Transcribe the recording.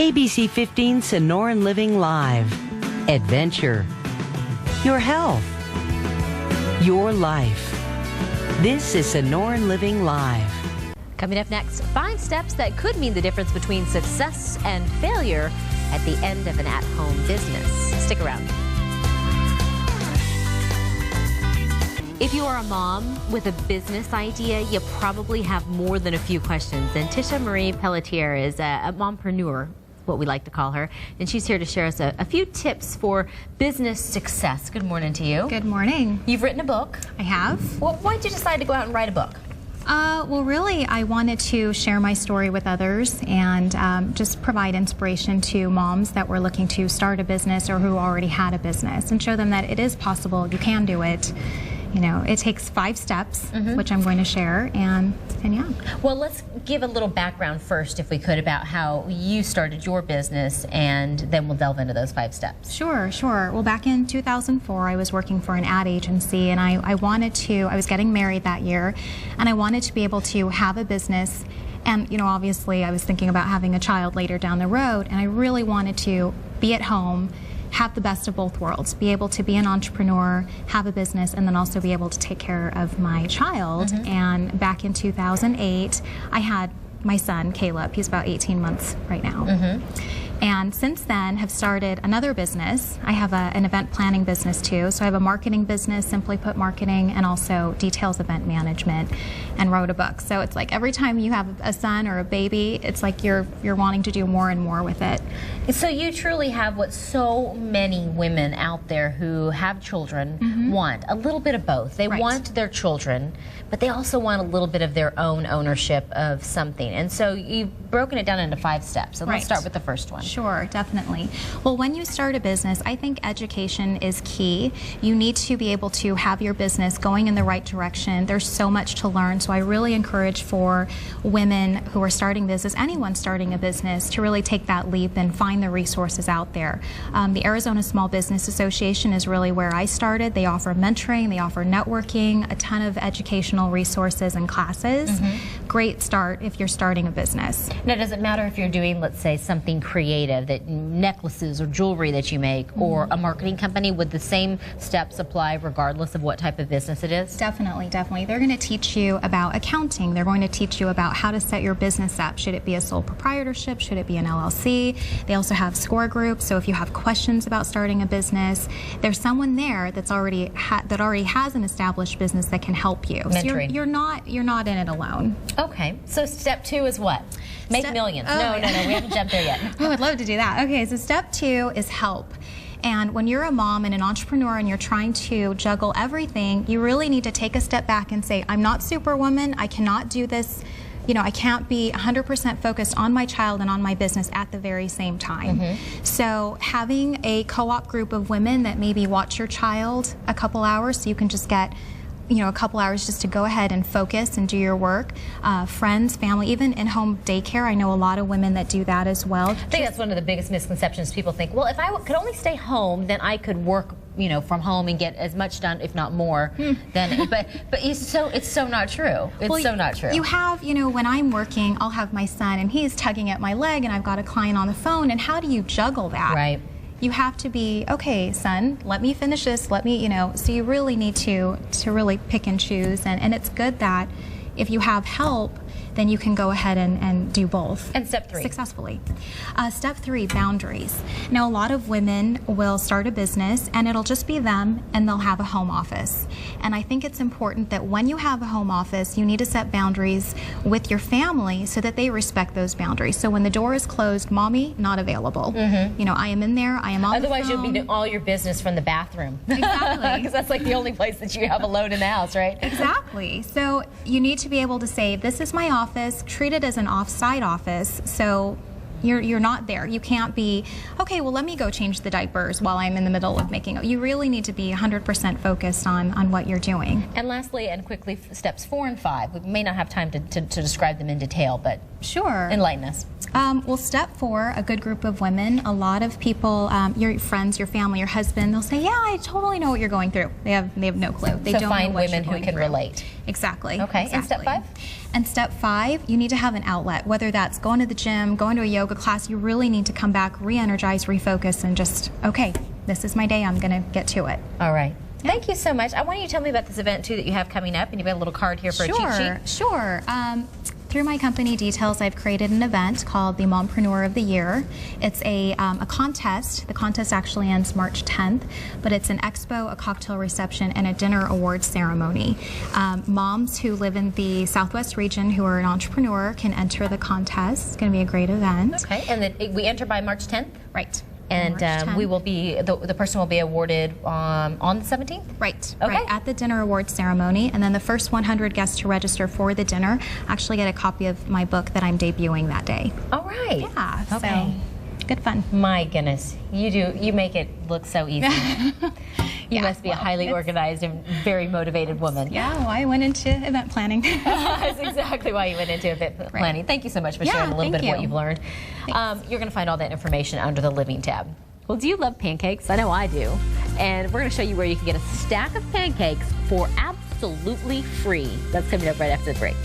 ABC 15 Sonoran Living Live. Adventure. Your health. Your life. This is Sonoran Living Live. Coming up next, 5 steps that could mean the difference between success and failure at the end of an at-home business. Stick around. If you are a mom with a business idea, you probably have more than a few questions. And Tisha Marie Pelletier is a mompreneur, what we like to call her, and she's here to share us a few tips for business success. Good morning to you. Good morning. You've written a book. I have. Well, why did you decide to go out and write a book? Well, really, I wanted to share my story with others and just provide inspiration to moms that were looking to start a business or who already had a business, and show them that it is possible, you can do it. You know, it takes 5 steps, which I'm going to share, and yeah. Well, let's give a little background first, if we could, about how you started your business, and then we'll delve into those 5 steps. Sure. Well, back in 2004, I was working for an ad agency, and I was getting married that year, and I wanted to be able to have a business. And, you know, obviously I was thinking about having a child later down the road, and I really wanted to be at home, have the best of both worlds, be able to be an entrepreneur, have a business, and then also be able to take care of my child. And back in 2008, I had my son, Caleb. He's about 18 months right now. And since then have started another business. I have an event planning business too. So I have a marketing business, Simply Put Marketing, and also Details Event Management, and wrote a book. So it's like every time you have a son or a baby, it's like you're wanting to do more and more with it. So you truly have what so many women out there who have children want, a little bit of both. They want their children, but they also want a little bit of their own ownership of something. And so you've broken it down into 5 steps. So let's start with the first one. Sure, definitely. Well, when you start a business, I think education is key. You need to be able to have your business going in the right direction. There's so much to learn, so I really encourage for women who are starting business, anyone starting a business, to really take that leap and find the resources out there. The Arizona Small Business Association is really where I started. They offer mentoring, they offer networking, a ton of educational resources and classes. Great start if you're starting a business. Now, does it matter if you're doing, let's say, something creative, that necklaces or jewelry that you make, or a marketing company? Would the same steps apply regardless of what type of business it is? Definitely. They're going to teach you about accounting. They're going to teach you about how to set your business up. Should it be a sole proprietorship? Should it be an LLC? They also have score groups, so if you have questions about starting a business, there's someone there that's already has an established business that can help you. Mentoring. So you're not in it alone. Okay. So step 2 is what? Make millions. No, we haven't jumped there yet. Oh, I'd love to do that. Okay, so step 2 is help. And when you're a mom and an entrepreneur and you're trying to juggle everything, you really need to take a step back and say, I'm not Superwoman, I cannot do this. You know, I can't be 100% focused on my child and on my business at the very same time. So having a co-op group of women that maybe watch your child a couple hours, so you can just get, you know, a couple hours just to go ahead and focus and do your work. Friends, family, even in-home daycare. I know a lot of women that do that as well. I think that's one of the biggest misconceptions. People think, well, if I could only stay home, then I could work, you know, from home and get as much done, if not more, than. But it's so not true. It's so not true. You have, you know, when I'm working, I'll have my son and he's tugging at my leg, and I've got a client on the phone. And how do you juggle that? Right. You have to be, okay, son, let me finish this, let me, you know, so you really need to really pick and choose, and it's good that if you have help, then you can go ahead and do both. And step 3? Successfully. Step 3, boundaries. Now, a lot of women will start a business and it'll just be them, and they'll have a home office. And I think it's important that when you have a home office, you need to set boundaries with your family so that they respect those boundaries. So when the door is closed, mommy, not available. You know, I am in there, I am on Otherwise, the phone. you'll be doing all your business from the bathroom. Exactly. Because that's like the only place that you have alone in the house, right? Exactly. So you need to be able to say, this is my office, treat it as an off-site office, so you're not there. You can't be, okay, well, let me go change the diapers while I'm in the middle of making. You really need to be 100% focused on what you're doing. And lastly, and quickly, steps 4 and 5. We may not have time to describe them in detail, but sure, enlighten us. Well, step 4, a good group of women. A lot of people, your friends, your family, your husband, they'll say, yeah, I totally know what you're going through. They have no clue. They so don't find know what women you're who can through. relate. Exactly. Okay, and step 5? And step 5, you need to have an outlet, whether that's going to the gym, going to a yoga class. You really need to come back, re-energize, refocus, and just, okay, this is my day, I'm going to get to it. All right. Thank you so much. I want you to tell me about this event, too, that you have coming up, and you've got a little card here for a cheat sheet. Sure. Through my company details, I've created an event called the Mompreneur of the Year. It's a contest. The contest actually ends March 10th, but it's an expo, a cocktail reception, and a dinner awards ceremony. Moms who live in the Southwest region who are an entrepreneur can enter the contest. It's going to be a great event. Okay, and then we enter by March 10th? Right. And we will be, the person will be awarded on the 17th? Right, okay. Right, at the dinner awards ceremony. And then the first 100 guests to register for the dinner actually get a copy of my book that I'm debuting that day. All right. Yeah, okay. So good fun. My goodness, you make it look so easy. You must be a highly organized and very motivated woman. Yeah, well, I went into event planning. That's exactly why you went into event planning. Right. Thank you so much for sharing a little bit of what you've learned. You're going to find all that information under the Living tab. Well, do you love pancakes? I know I do. And we're going to show you where you can get a stack of pancakes for absolutely free. That's coming up right after the break.